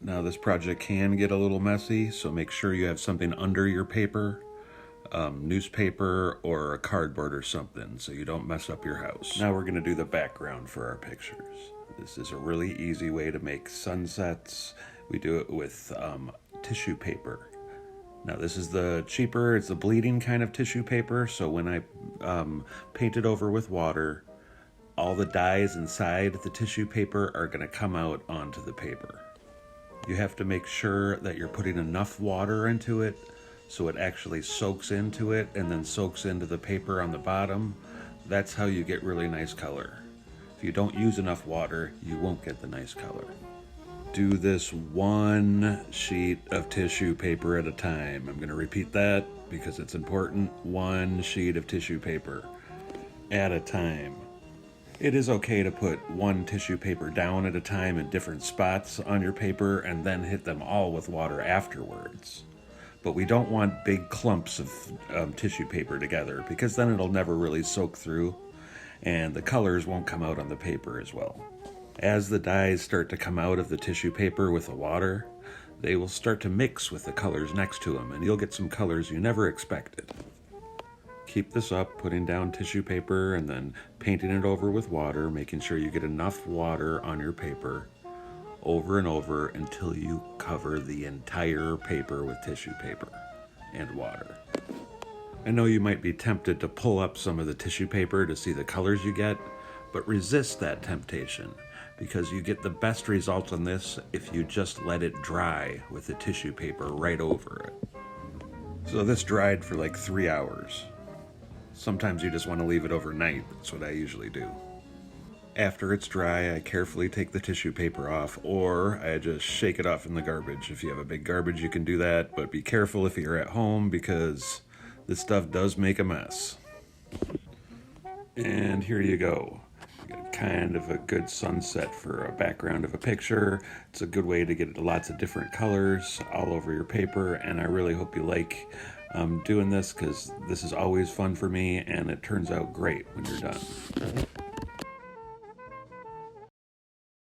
Now this project can get a little messy, so make sure you have something under your paper, newspaper or a cardboard or something, so you don't mess up your house. Now we're going to do the background for our pictures. This is a really easy way to make sunsets. We do it with tissue paper. Now this is the cheaper, it's the bleeding kind of tissue paper, so when I paint it over with water, all the dyes inside the tissue paper are going to come out onto the paper. You have to make sure that you're putting enough water into it so it actually soaks into it and then soaks into the paper on the bottom. That's how you get really nice color. If you don't use enough water, you won't get the nice color. Do this one sheet of tissue paper at a time. I'm going to repeat that because it's important. One sheet of tissue paper at a time. It is okay to put one tissue paper down at a time in different spots on your paper and then hit them all with water afterwards. But we don't want big clumps of tissue paper together because then it'll never really soak through and the colors won't come out on the paper as well. As the dyes start to come out of the tissue paper with the water, they will start to mix with the colors next to them and you'll get some colors you never expected. Keep this up, putting down tissue paper and then painting it over with water, making sure you get enough water on your paper over and over until you cover the entire paper with tissue paper and water. I know you might be tempted to pull up some of the tissue paper to see the colors you get, but resist that temptation because you get the best results on this if you just let it dry with the tissue paper right over it. So this dried for like 3 hours. Sometimes you just want to leave it overnight. That's what I usually do. After it's dry, I carefully take the tissue paper off, or I just shake it off in the garbage. If you have a big garbage, you can do that, but be careful if you're at home because this stuff does make a mess. And here you go. You got kind of a good sunset for a background of a picture. It's a good way to get lots of different colors all over your paper, and I really hope you like doing this because this is always fun for me and it turns out great when you're done.